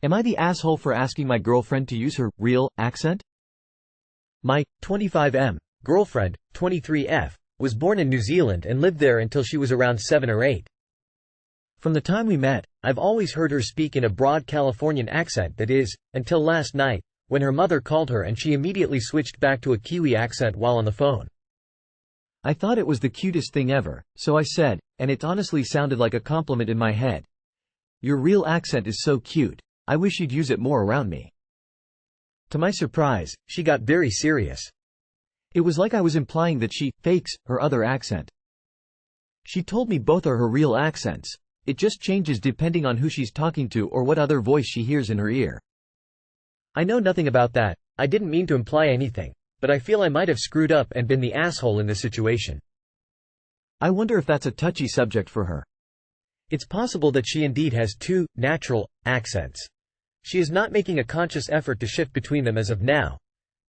Am I the asshole for asking my girlfriend to use her real accent? My 25M girlfriend, 23F, was born in New Zealand and lived there until she was around 7 or 8. From the time we met, I've always heard her speak in a broad Californian accent, that is, until last night, when her mother called her and she immediately switched back to a Kiwi accent while on the phone. I thought it was the cutest thing ever, so I said, and it honestly sounded like a compliment in my head. Your real accent is so cute. I wish you'd use it more around me. To my surprise, she got very serious. It was like I was implying that she fakes her other accent. She told me both are her real accents. It just changes depending on who she's talking to or what other voice she hears in her ear. I know nothing about that. I didn't mean to imply anything, but I feel I might have screwed up and been the asshole in this situation. I wonder if that's a touchy subject for her. It's possible that she indeed has two natural accents. She is not making a conscious effort to shift between them as of now.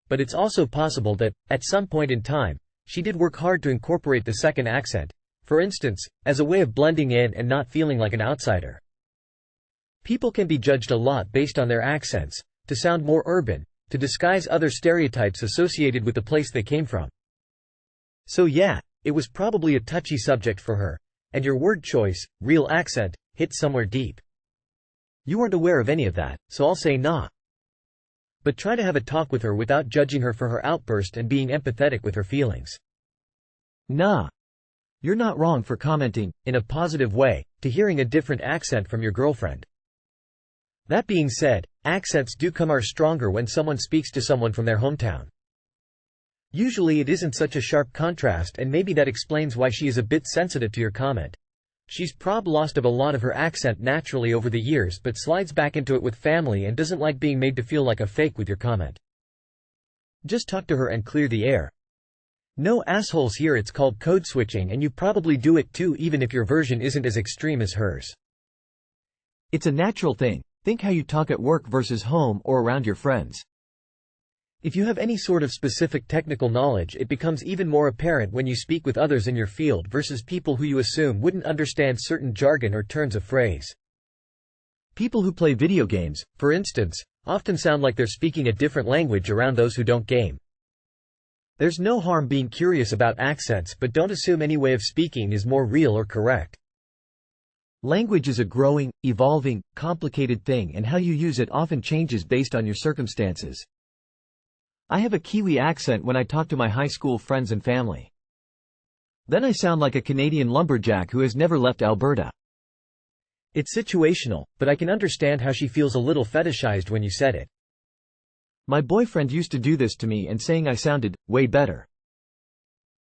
But it's also possible that, at some point in time, she did work hard to incorporate the second accent, for instance, as a way of blending in and not feeling like an outsider. People can be judged a lot based on their accents, to sound more urban, to disguise other stereotypes associated with the place they came from. So yeah, it was probably a touchy subject for her, and your word choice, real accent, hit somewhere deep. You weren't aware of any of that, so I'll say nah. But try to have a talk with her without judging her for her outburst and being empathetic with her feelings. Nah. You're not wrong for commenting, in a positive way, to hearing a different accent from your girlfriend. That being said, accents do come out stronger when someone speaks to someone from their hometown. Usually it isn't such a sharp contrast, and maybe that explains why she is a bit sensitive to your comment. She's probably lost a lot of her accent naturally over the years but slides back into it with family and doesn't like being made to feel like a fake with your comment. Just talk to her and clear the air. No assholes here, it's called code switching, and you probably do it too even if your version isn't as extreme as hers. It's a natural thing. Think how you talk at work versus home or around your friends. If you have any sort of specific technical knowledge, it becomes even more apparent when you speak with others in your field versus people who you assume wouldn't understand certain jargon or turns of phrase. People who play video games, for instance, often sound like they're speaking a different language around those who don't game. There's no harm being curious about accents, but don't assume any way of speaking is more real or correct. Language is a growing, evolving, complicated thing, and how you use it often changes based on your circumstances. I have a Kiwi accent when I talk to my high school friends and family. Then I sound like a Canadian lumberjack who has never left Alberta. It's situational, but I can understand how she feels a little fetishized when you said it. My boyfriend used to do this to me and saying I sounded way better.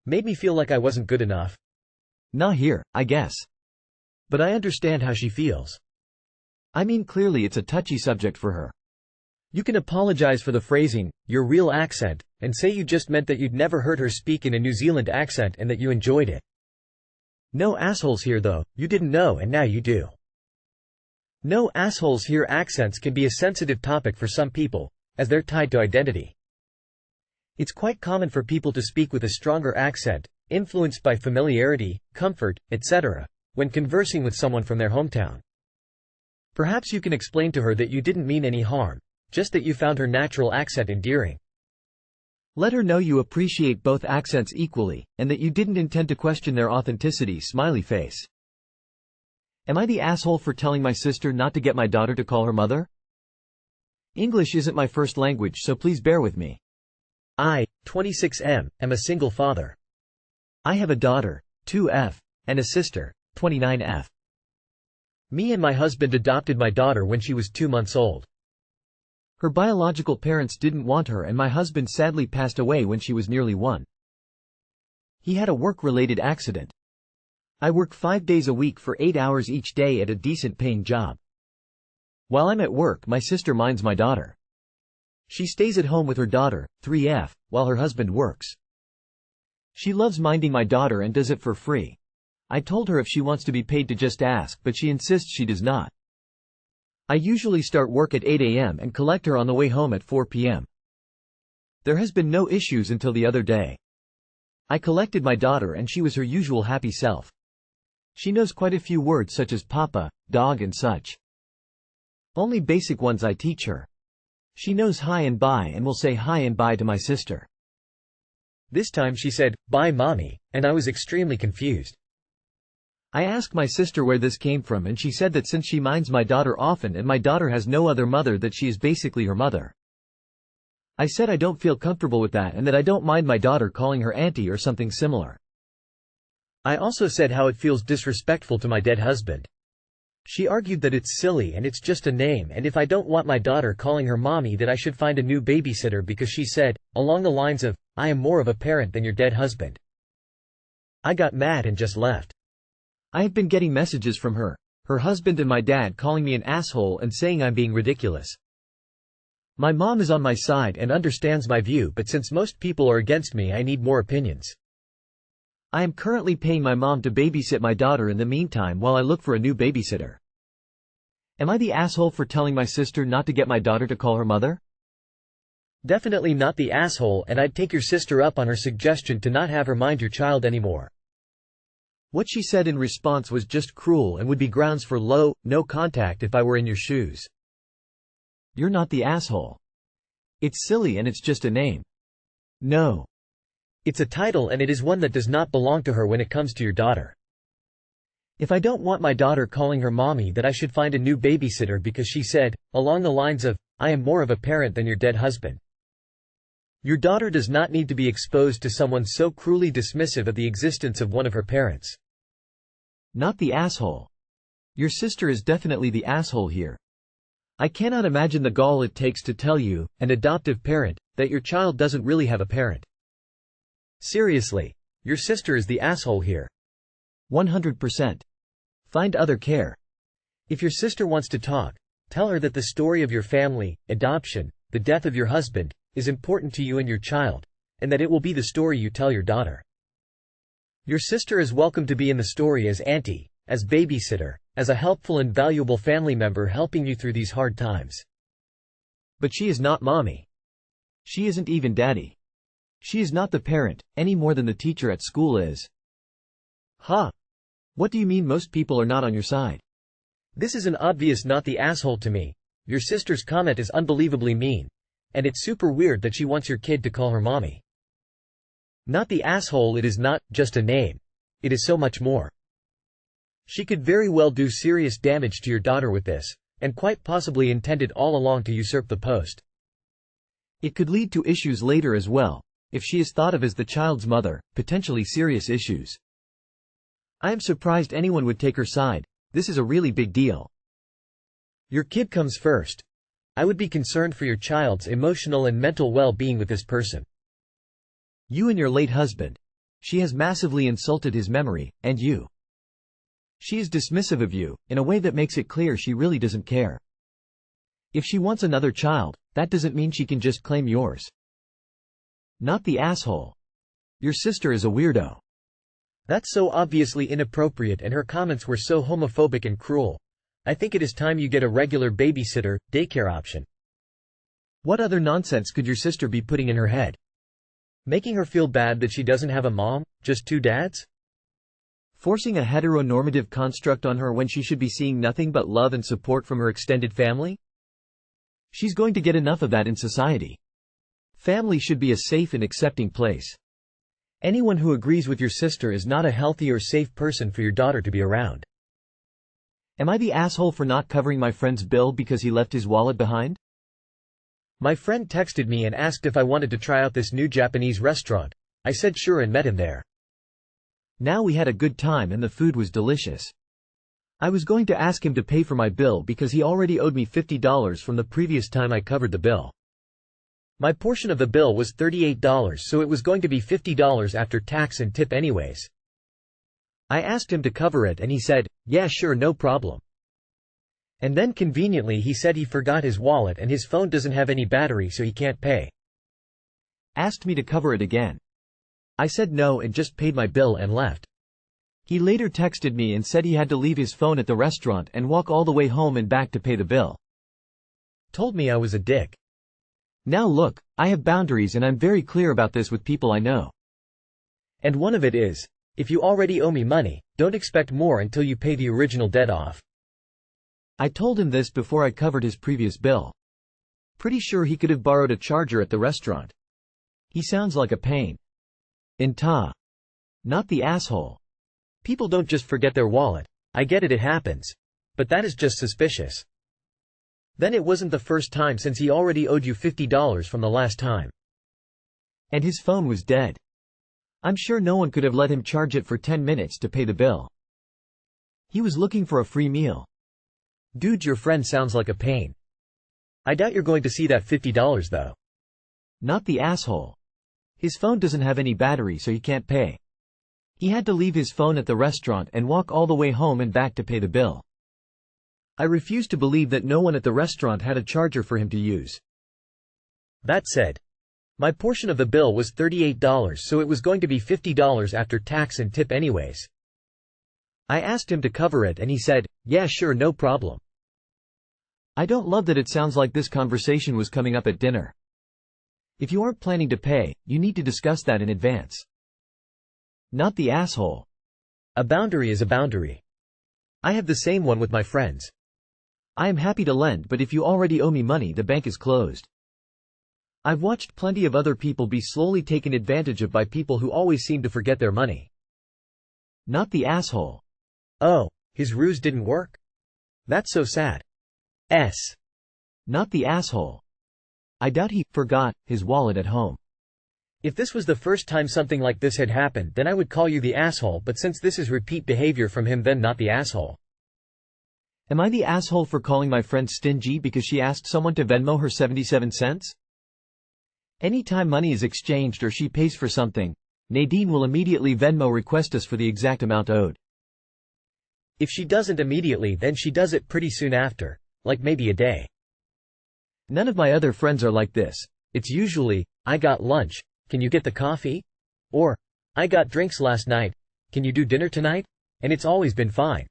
Made me feel like I wasn't good enough. Not here, I guess. But I understand how she feels. I mean, clearly it's a touchy subject for her. You can apologize for the phrasing, your real accent, and say you just meant that you'd never heard her speak in a New Zealand accent and that you enjoyed it. No assholes here though, you didn't know and now you do. No assholes here. Accents can be a sensitive topic for some people, as they're tied to identity. It's quite common for people to speak with a stronger accent, influenced by familiarity, comfort, etc., when conversing with someone from their hometown. Perhaps you can explain to her that you didn't mean any harm, just that you found her natural accent endearing. Let her know you appreciate both accents equally, and that you didn't intend to question their authenticity. Smiley face. Am I the asshole for telling my sister not to get my daughter to call her mother? English isn't my first language, so please bear with me. I, 26M, am a single father. I have a daughter, 2F, and a sister, 29F. Me and my husband adopted my daughter when she was 2 months old. Her biological parents didn't want her, and my husband sadly passed away when she was nearly 1. He had a work-related accident. I work 5 days a week for 8 hours each day at a decent-paying job. While I'm at work, my sister minds my daughter. She stays at home with her daughter, 3F, while her husband works. She loves minding my daughter and does it for free. I told her if she wants to be paid to just ask, but she insists she does not. I usually start work at 8 a.m. and collect her on the way home at 4 p.m. There has been no issues until the other day. I collected my daughter and she was her usual happy self. She knows quite a few words such as papa, dog and such. Only basic ones I teach her. She knows hi and bye and will say hi and bye to my sister. This time she said, "Bye mommy," and I was extremely confused. I asked my sister where this came from and she said that since she minds my daughter often and my daughter has no other mother that she is basically her mother. I said I don't feel comfortable with that and that I don't mind my daughter calling her auntie or something similar. I also said how it feels disrespectful to my dead husband. She argued that it's silly and it's just a name, and if I don't want my daughter calling her mommy that I should find a new babysitter, because she said, along the lines of, "I am more of a parent than your dead husband." I got mad and just left. I have been getting messages from her husband and my dad calling me an asshole and saying I'm being ridiculous. My mom is on my side and understands my view, but since most people are against me, I need more opinions. I am currently paying my mom to babysit my daughter in the meantime while I look for a new babysitter. Am I the asshole for telling my sister not to get my daughter to call her mother? Definitely not the asshole, and I'd take your sister up on her suggestion to not have her mind your child anymore. What she said in response was just cruel and would be grounds for no contact if I were in your shoes. You're not the asshole. It's silly and it's just a name. No. It's a title, and it is one that does not belong to her when it comes to your daughter. If I don't want my daughter calling her mommy, that I should find a new babysitter, because she said, along the lines of, "I am more of a parent than your dead husband." Your daughter does not need to be exposed to someone so cruelly dismissive of the existence of one of her parents. Not the asshole. Your sister is definitely the asshole here. I cannot imagine the gall it takes to tell you, an adoptive parent, that your child doesn't really have a parent. Seriously, your sister is the asshole here. 100%. Find other care. If your sister wants to talk, tell her that the story of your family, adoption, the death of your husband, is important to you and your child, and that it will be the story you tell your daughter. Your sister is welcome to be in the story as auntie, as babysitter, as a helpful and valuable family member helping you through these hard times. But she is not mommy. She isn't even daddy. She is not the parent, any more than the teacher at school is. Huh? What do you mean most people are not on your side? This is an obvious not the asshole to me. Your sister's comment is unbelievably mean. And it's super weird that she wants your kid to call her mommy. Not the asshole, it is not just a name. It is so much more. She could very well do serious damage to your daughter with this, and quite possibly intended all along to usurp the post. It could lead to issues later as well, if she is thought of as the child's mother, potentially serious issues. I am surprised anyone would take her side. This is a really big deal. Your kid comes first. I would be concerned for your child's emotional and mental well-being with this person. You and your late husband. She has massively insulted his memory, and you. She is dismissive of you, in a way that makes it clear she really doesn't care. If she wants another child, that doesn't mean she can just claim yours. Not the asshole. Your sister is a weirdo. That's so obviously inappropriate, and her comments were so homophobic and cruel. I think it is time you get a regular babysitter, daycare option. What other nonsense could your sister be putting in her head? Making her feel bad that she doesn't have a mom, just two dads? Forcing a heteronormative construct on her when she should be seeing nothing but love and support from her extended family? She's going to get enough of that in society. Family should be a safe and accepting place. Anyone who agrees with your sister is not a healthy or safe person for your daughter to be around. Am I the asshole for not covering my friend's bill because he left his wallet behind? My friend texted me and asked if I wanted to try out this new Japanese restaurant. I said sure and met him there. Now we had a good time and the food was delicious. I was going to ask him to pay for my bill because he already owed me $50 from the previous time I covered the bill. My portion of the bill was $38, so it was going to be $50 after tax and tip anyways. I asked him to cover it and he said, yeah sure no problem. And then conveniently he said he forgot his wallet and his phone doesn't have any battery so he can't pay. Asked me to cover it again. I said no and just paid my bill and left. He later texted me and said he had to leave his phone at the restaurant and walk all the way home and back to pay the bill. Told me I was a dick. Now look, I have boundaries and I'm very clear about this with people I know. And one of it is, if you already owe me money, don't expect more until you pay the original debt off. I told him this before I covered his previous bill. Pretty sure he could have borrowed a charger at the restaurant. He sounds like a pain. AITA. Not the asshole. People don't just forget their wallet. I get it, it happens. But that is just suspicious. Then it wasn't the first time since he already owed you $50 from the last time. And his phone was dead. I'm sure no one could have let him charge it for 10 minutes to pay the bill. He was looking for a free meal. Dude, your friend sounds like a pain. I doubt you're going to see that $50 though. Not the asshole. His phone doesn't have any battery, so he can't pay. He had to leave his phone at the restaurant and walk all the way home and back to pay the bill. I refuse to believe that no one at the restaurant had a charger for him to use. That said, my portion of the bill was $38, so it was going to be $50 after tax and tip anyways. I asked him to cover it and he said, yeah sure, no problem. I don't love that it sounds like this conversation was coming up at dinner. If you aren't planning to pay, you need to discuss that in advance. Not the asshole. A boundary is a boundary. I have the same one with my friends. I am happy to lend, but if you already owe me money, the bank is closed. I've watched plenty of other people be slowly taken advantage of by people who always seem to forget their money. Not the asshole. Oh, his ruse didn't work? That's so sad. Not the asshole. I doubt he forgot his wallet at home. If this was the first time something like this had happened, then I would call you the asshole, but since this is repeat behavior from him, then not the asshole. Am I the asshole for calling my friend stingy because she asked someone to Venmo her 77 cents? Anytime money is exchanged or she pays for something, Nadine will immediately Venmo request us for the exact amount owed. If she doesn't immediately, then she does it pretty soon after, like maybe a day. None of my other friends are like this. It's usually, I got lunch, can you get the coffee? Or, I got drinks last night, can you do dinner tonight? And it's always been fine.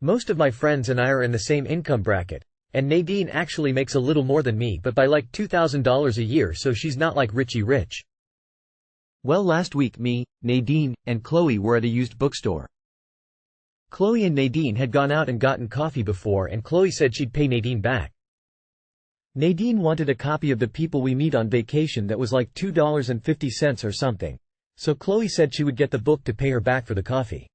Most of my friends and I are in the same income bracket, and Nadine actually makes a little more than me, but by like $2,000 a year, so she's not like Richie Rich. Well, last week me, Nadine, and Chloe were at a used bookstore. Chloe and Nadine had gone out and gotten coffee before, and Chloe said she'd pay Nadine back. Nadine wanted a copy of The People We Meet on Vacation that was like $2.50 or something, so Chloe said she would get the book to pay her back for the coffee.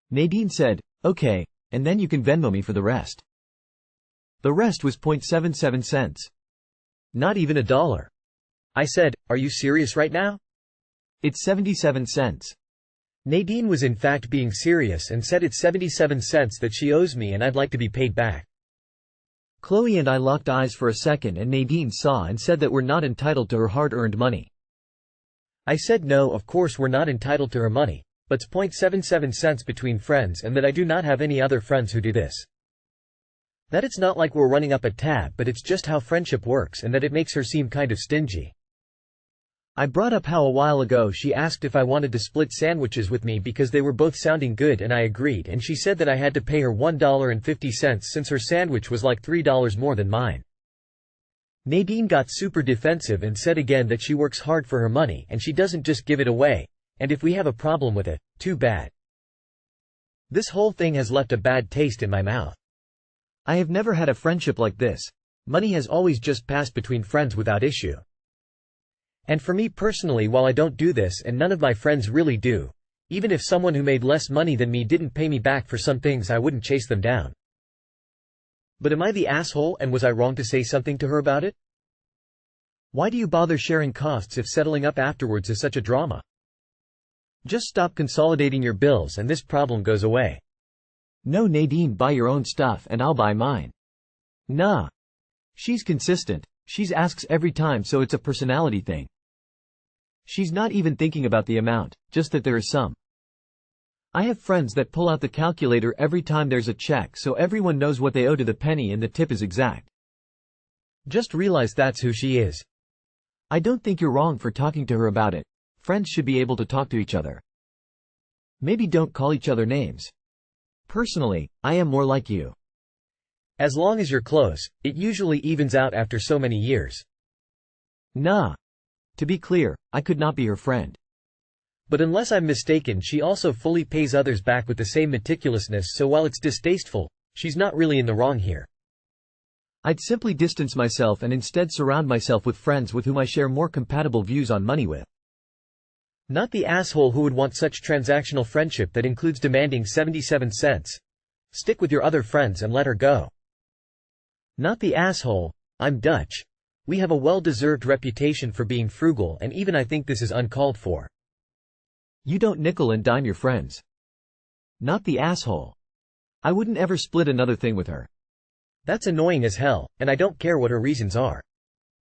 Nadine said, okay, and then you can Venmo me for the rest. The rest was 0.77 cents. Not even $1. I said, are you serious right now? It's 77 cents. Nadine was in fact being serious and said it's 77 cents that she owes me and I'd like to be paid back. Chloe and I locked eyes for a second and Nadine saw and said that we're not entitled to her hard-earned money. I said no, of course we're not entitled to her money, but it's 0.77 cents between friends and that I do not have any other friends who do this. That it's not like we're running up a tab, but it's just how friendship works and that it makes her seem kind of stingy. I brought up how a while ago she asked if I wanted to split sandwiches with me because they were both sounding good and I agreed, and she said that I had to pay her $1.50 since her sandwich was like $3 more than mine. Nadine got super defensive and said again that she works hard for her money and she doesn't just give it away, and if we have a problem with it, too bad. This whole thing has left a bad taste in my mouth. I have never had a friendship like this. Money has always just passed between friends without issue. And for me personally, while I don't do this and none of my friends really do, even if someone who made less money than me didn't pay me back for some things, I wouldn't chase them down. But am I the asshole, and was I wrong to say something to her about it? Why do you bother sharing costs if settling up afterwards is such a drama? Just stop consolidating your bills and this problem goes away. No, Nadine, buy your own stuff and I'll buy mine. Nah. She's consistent. She asks every time, so it's a personality thing. She's not even thinking about the amount, just that there is some. I have friends that pull out the calculator every time there's a check so everyone knows what they owe to the penny and the tip is exact. Just realize that's who she is. I don't think you're wrong for talking to her about it. Friends should be able to talk to each other. Maybe don't call each other names. Personally, I am more like you. As long as you're close, it usually evens out after so many years. Nah. To be clear, I could not be her friend. But unless I'm mistaken, she also fully pays others back with the same meticulousness, so while it's distasteful, She's not really in the wrong here. I'd simply distance myself and instead surround myself with friends with whom I share more compatible views on money with. Not the asshole who would want such transactional friendship that includes demanding 77 cents. Stick with your other friends and let her go. Not the asshole, I'm Dutch. We have a well-deserved reputation for being frugal, and even I think this is uncalled for. You don't nickel and dime your friends. Not the asshole. I wouldn't ever split another thing with her. That's annoying as hell, and I don't care what her reasons are.